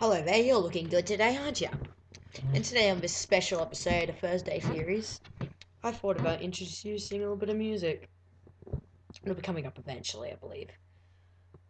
Hello there, you're looking good today, aren't you? And today on this special episode of Thursday Theories, I thought about introducing a little bit of music. It'll be coming up eventually, I believe.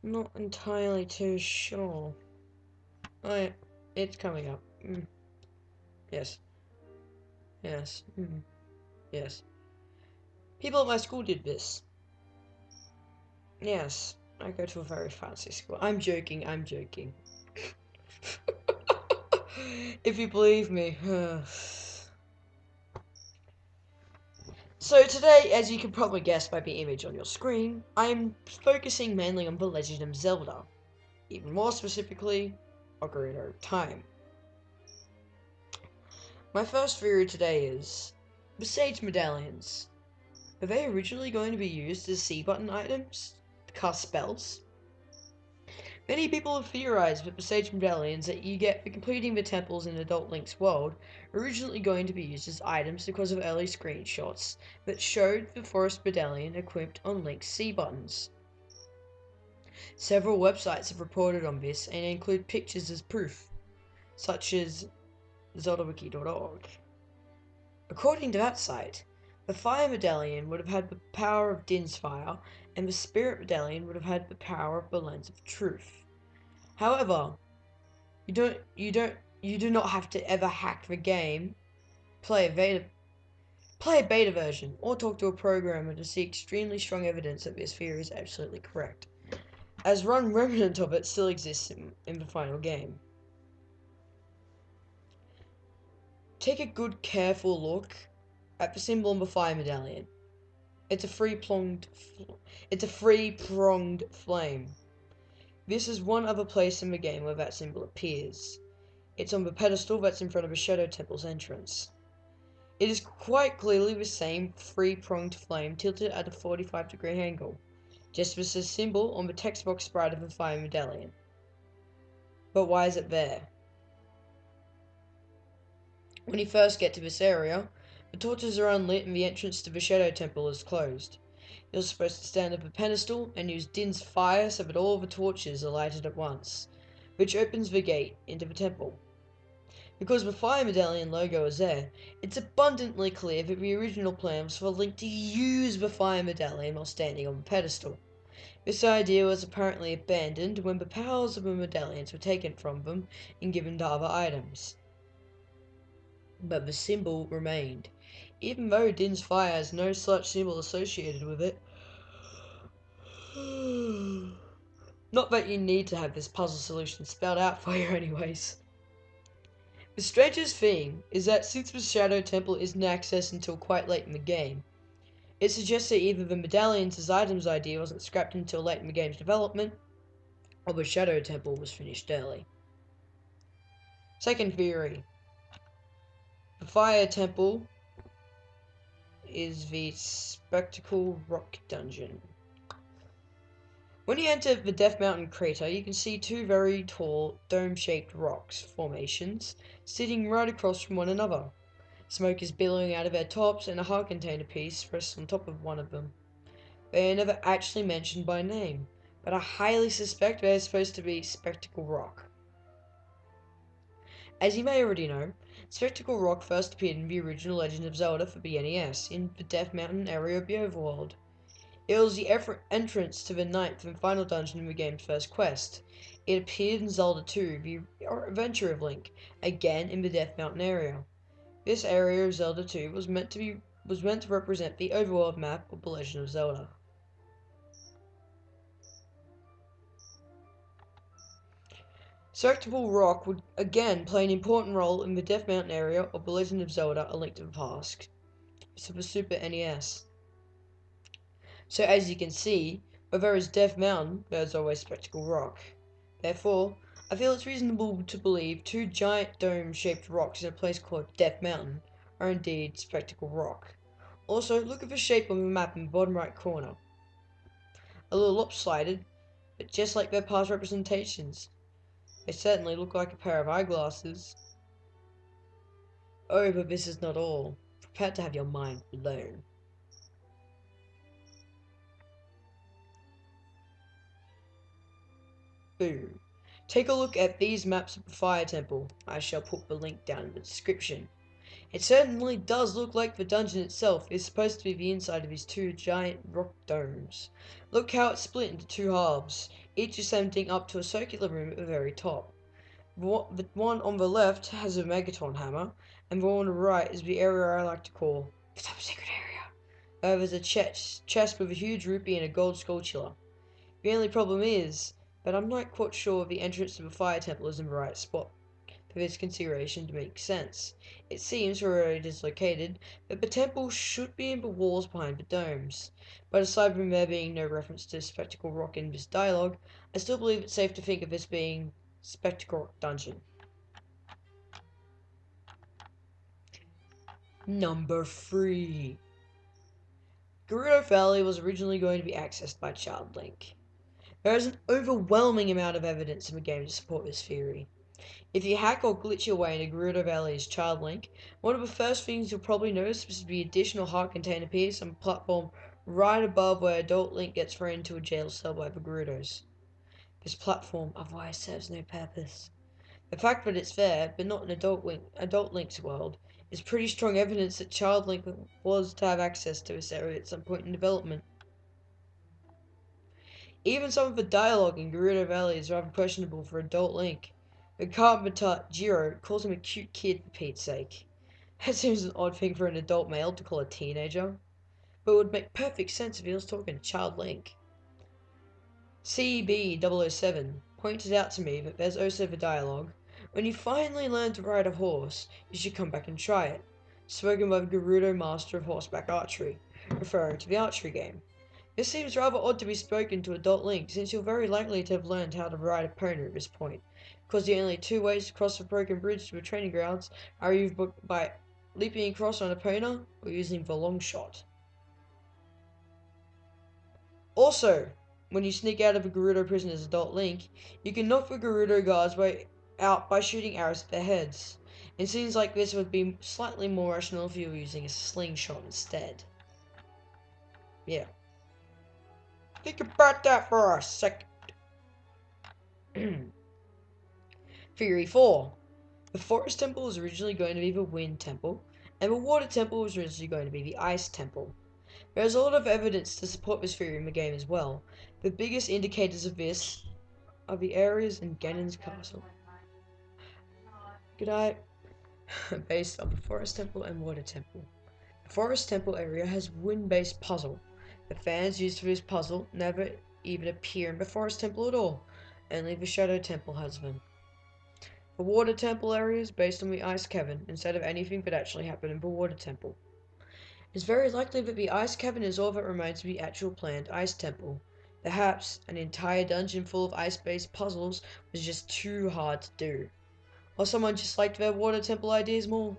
Not entirely too sure. Oh yeah, it's coming up. Yes. Yes. Yes. People at my school did this. Yes. I go to a very fancy school. I'm joking, I'm joking. If you believe me. So today, as you can probably guess by the image on your screen, I'm focusing mainly on The Legend of Zelda. Even more specifically, Ocarina of Time. My first theory today is, the Sage Medallions. Were they originally going to be used as C-button items to cast spells? Many people have theorized that the Sage Medallions that you get for completing the temples in Adult Link's world are originally going to be used as items because of early screenshots that showed the Forest Medallion equipped on Link's C-buttons. Several websites have reported on this and include pictures as proof, such as ZeldaWiki.org. According to that site, the Fire Medallion would have had the power of Din's Fire, and the Spirit Medallion would have had the power of the Lens of Truth. However, you do not have to ever hack the game, play a beta version, or talk to a programmer to see extremely strong evidence that this theory is absolutely correct, as one remnant of it still exists in the final game. Take a good careful look at the symbol on the Fire Medallion. It's a three-pronged flame. This is one other place in the game where that symbol appears. It's on the pedestal that's in front of the Shadow Temple's entrance. It is quite clearly the same three-pronged flame tilted at a 45-degree angle, just as a symbol on the text box sprite of the Fire Medallion. But why is it there? When you first get to this area, the torches are unlit and the entrance to the Shadow Temple is closed. You're supposed to stand at the pedestal and use Din's Fire so that all the torches are lighted at once, which opens the gate into the temple. Because the Fire Medallion logo is there, it's abundantly clear that the original plan was for Link to use the Fire Medallion while standing on the pedestal. This idea was apparently abandoned when the powers of the medallions were taken from them and given to other items. But the symbol remained, even though Din's Fire has no such symbol associated with it. Not that you need to have this puzzle solution spelled out for you anyways. The strangest thing is that since the Shadow Temple isn't accessed until quite late in the game, it suggests that either the medallions as items idea wasn't scrapped until late in the game's development, or the Shadow Temple was finished early. Second theory. The Fire Temple is the Spectacle Rock Dungeon. When you enter the Death Mountain crater, you can see two very tall, dome-shaped rocks formations sitting right across from one another. Smoke is billowing out of their tops, and a heart container piece rests on top of one of them. They are never actually mentioned by name, but I highly suspect they are supposed to be Spectacle Rock. As you may already know, Spectacle Rock first appeared in the original Legend of Zelda for the NES, in the Death Mountain area of the overworld. It was the entrance to the ninth and final dungeon in the game's first quest. It appeared in Zelda 2, the Adventure of Link, again in the Death Mountain area. This area of Zelda 2 was meant to represent the overworld map of The Legend of Zelda. Spectacle Rock would again play an important role in the Death Mountain area of The Legend of Zelda: A Link to the Past, so the Super NES. So as you can see, where there is Death Mountain, there is always Spectacle Rock. Therefore, I feel it's reasonable to believe two giant dome-shaped rocks in a place called Death Mountain are indeed Spectacle Rock. Also, look at the shape on the map in the bottom right corner. A little lopsided, but just like their past representations. They certainly look like a pair of eyeglasses. Oh, but this is not all. Prepare to have your mind blown. Boom. Take a look at these maps of the Fire Temple. I shall put the link down in the description. It certainly does look like the dungeon itself is supposed to be the inside of these two giant rock domes. Look how it's split into two halves, each ascending up to a circular room at the very top. The one on the left has a Megaton hammer, and the one on the right is the area I like to call the top secret area. There's a chest with a huge rupee and a gold skulltula. The only problem is that I'm not quite sure the entrance to the Fire Temple is in the right spot for this configuration to make sense. It seems, where it is located, that the temple should be in the walls behind the domes. But aside from there being no reference to Spectacle Rock in this dialogue, I still believe it's safe to think of this being Spectacle Rock Dungeon. Number 3. Gerudo Valley was originally going to be accessed by Child Link. There is an overwhelming amount of evidence in the game to support this theory. If you hack or glitch your way into Gerudo Valley's Child Link, one of the first things you'll probably notice is the additional heart container piece on the platform right above where Adult Link gets thrown into a jail cell by the Gerudos. This platform otherwise serves no purpose. The fact that it's there, but not in Adult Link's world, is pretty strong evidence that Child Link was to have access to this area at some point in development. Even some of the dialogue in Gerudo Valley is rather questionable for Adult Link. The carpenter, Jiro, calls him a cute kid for Pete's sake. That seems an odd thing for an adult male to call a teenager, but it would make perfect sense if he was talking to Child Link. CB007 pointed out to me that there's also the dialogue, when you finally learn to ride a horse, you should come back and try it, spoken by the Gerudo master of horseback archery, referring to the archery game. This seems rather odd to be spoken to Adult Link, since you're very likely to have learned how to ride a pony at this point, because the only two ways to cross the broken bridge to the training grounds are either by leaping across on a pony or using the long shot. Also, when you sneak out of a Gerudo prison as Adult Link, you can knock the Gerudo guards out by shooting arrows at their heads. In scenes like this, it would be slightly more rational if you were using a slingshot instead. Yeah. Think about that for a second. Theory 4. The Forest Temple was originally going to be the Wind Temple, and the Water Temple was originally going to be the Ice Temple. There is a lot of evidence to support this theory in the game as well. The biggest indicators of this are the areas in Ganon's castle. Good night. Based on the Forest Temple and Water Temple. The Forest Temple area has wind-based puzzle. The fans used for this puzzle never even appear in the Forest Temple at all. Only the Shadow Temple has them. The Water Temple area is based on the Ice Cavern instead of anything that actually happened in the Water Temple. It's very likely that the Ice Cavern is all that remains of the actual planned Ice Temple. Perhaps an entire dungeon full of ice-based puzzles was just too hard to do. Or someone just liked their Water Temple ideas more.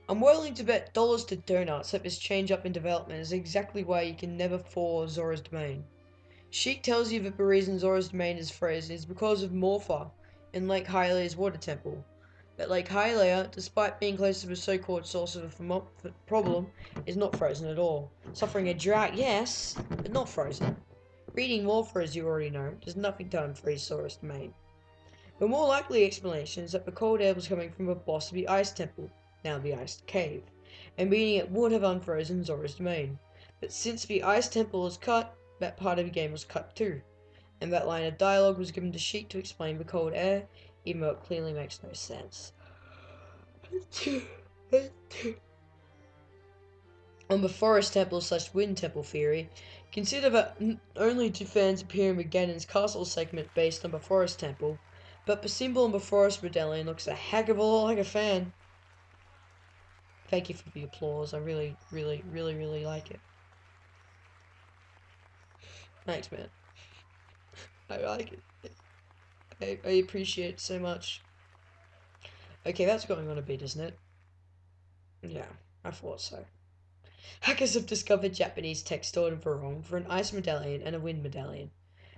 I'm willing to bet dollars to donuts that this change up in development is exactly why you can never fall Zora's Domain. Sheik tells you that the reason Zora's Domain is frozen is because of Morpha in Lake Hylia's Water Temple. But Lake Hylia, despite being close to the so-called source of the problem, is not frozen at all. Suffering a drought, yes, but not frozen. Reading Morpha, as you already know, does nothing to unfreeze Zora's Domain. The more likely explanation is that the cold air was coming from the boss of the Ice Temple, now the Ice Cave, and meaning it would have unfrozen Zora's Domain. But since the Ice Temple was cut, that part of the game was cut too, and that line of dialogue was given to Sheik to explain the cold air, even though it clearly makes no sense. On the Forest Temple / Wind Temple theory, consider that only two fans appear in the Ganon's Castle segment based on the Forest Temple, but the symbol on the Forest medallion looks a heck of a lot like a fan. Thank you for the applause. I really like it. Thanks, man. I like it. I appreciate it so much. Okay, that's going on a bit, isn't it? Yeah, I thought so. Hackers have discovered Japanese text stored in Varong for an ice medallion and a wind medallion.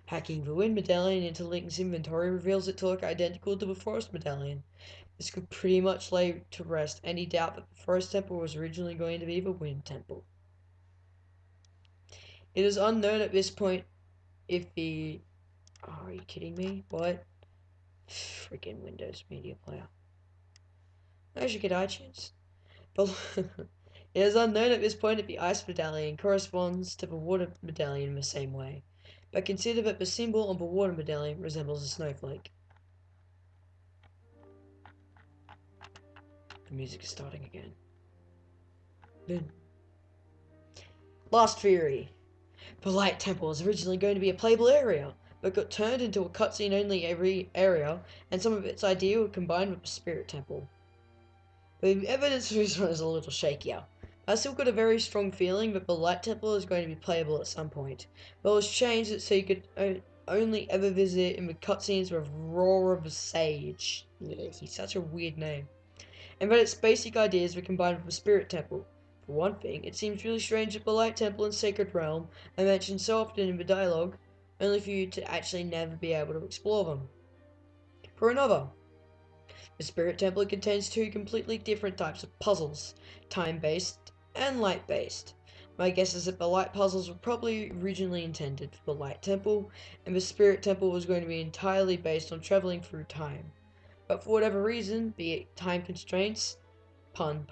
Hacking the wind medallion into Link's inventory reveals it to look identical to the forest medallion. This could pretty much lay to rest any doubt that the Forest Temple was originally going to be the Wind Temple. It is unknown at this point if the Oh, are you kidding me? What? Freaking Windows Media Player. I should get iTunes. But it is unknown at this point if the ice medallion corresponds to the water medallion in the same way, but consider that the symbol on the water medallion resembles a snowflake. The music is starting again. Boom. Last theory. The Light Temple was originally going to be a playable area, but got turned into a cutscene only area, and some of its idea were combined with the Spirit Temple. The evidence for this one is a little shakier. I still got a very strong feeling that the Light Temple is going to be playable at some point, but it was changed so you could only ever visit in the cutscenes with Roar of the Sage. Yeah, he's such a weird name. And that its basic ideas were combined with the Spirit Temple. For one thing, it seems really strange that the Light Temple and Sacred Realm are mentioned so often in the dialogue, only for you to actually never be able to explore them. For another, the Spirit Temple contains two completely different types of puzzles, time-based and light-based. My guess is that the light puzzles were probably originally intended for the Light Temple, and the Spirit Temple was going to be entirely based on traveling through time. But for whatever reason, be it time constraints, pun,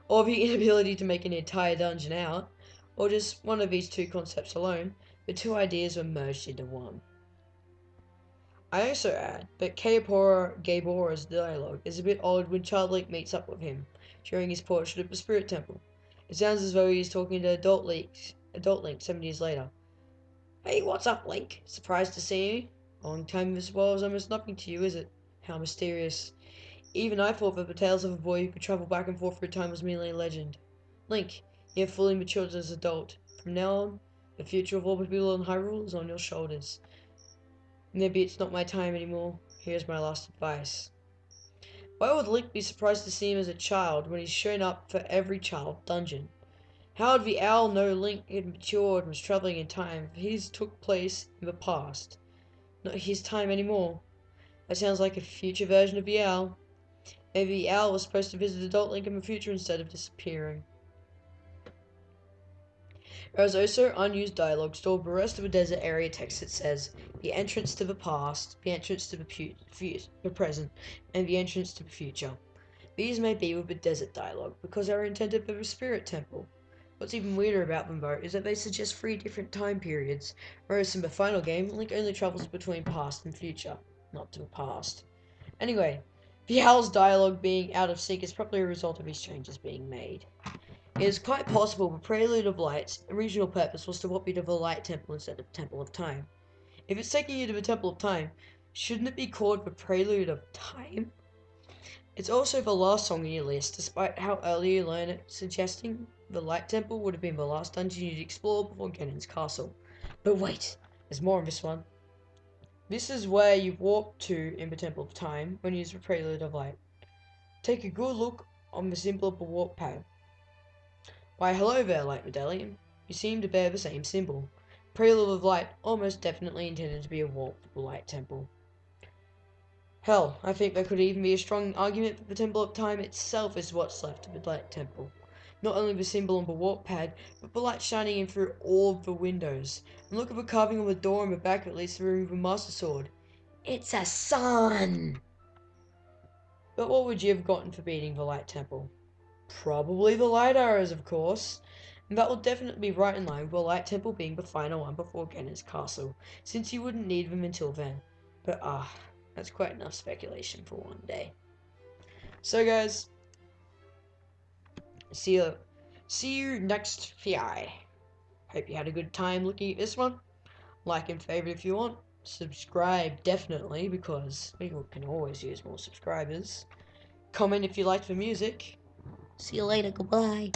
or the inability to make an entire dungeon out, or just one of these two concepts alone, the two ideas were merged into one. I also add that Gabora's dialogue is a bit odd when Child Link meets up with him, sharing his portrait of the Spirit Temple. It sounds as though he is talking to Adult Link 7 years later. Hey, what's up, Link? Surprised to see you? Long time as well is almost nothing to you, is it? How mysterious. Even I thought that the tales of a boy who could travel back and forth through time was merely a legend. Link, you have fully matured as an adult. From now on, the future of all the people in Hyrule is on your shoulders. Maybe it's not my time anymore. Here's my last advice. Why would Link be surprised to see him as a child when he's shown up for every child dungeon? How would the owl know Link had matured and was traveling in time if his took place in the past? Not his time anymore. That sounds like a future version of the owl. Maybe the owl was supposed to visit Adult Link in the future instead of disappearing. There is also unused dialogue stored with the rest of the desert area text that says the entrance to the past, the entrance to the present, and the entrance to the future. These may be with the desert dialogue because they are intended for the Spirit Temple. What's even weirder about them though is that they suggest 3 different time periods, whereas in the final game, Link only travels between past and future, not to the past. Anyway, the owl's dialogue being out of sync is probably a result of these changes being made. It is quite possible the Prelude of Light's original purpose was to walk you to the Light Temple instead of Temple of Time. If it's taking you to the Temple of Time, shouldn't it be called the Prelude of Time? It's also the last song on your list, despite how early you learn it, suggesting the Light Temple would have been the last dungeon you'd explore before Ganon's castle. But wait, there's more in this one. This is where you walk to in the Temple of Time when you use the Prelude of Light. Take a good look on the symbol of the warp pad. Why hello there, Light Medallion. You seem to bear the same symbol. Prelude of Light almost definitely intended to be a warp to the Light Temple. Hell, I think there could even be a strong argument that the Temple of Time itself is what's left of the Light Temple. Not only the symbol on the warp pad, but the light shining in through all of the windows. And look at the carving on the door on the back that leads to the room of the Master Sword. It's a sun! But what would you have gotten for beating the Light Temple? Probably the light arrows, of course. And that will definitely be right in line with the Light Temple being the final one before Ganon's castle, since you wouldn't need them until then. But that's quite enough speculation for one day. So guys, see you next VI. Hope you had a good time looking at this one. Like and favorite if you want. Subscribe definitely, because we can always use more subscribers. Comment if you like the music. See you later, goodbye.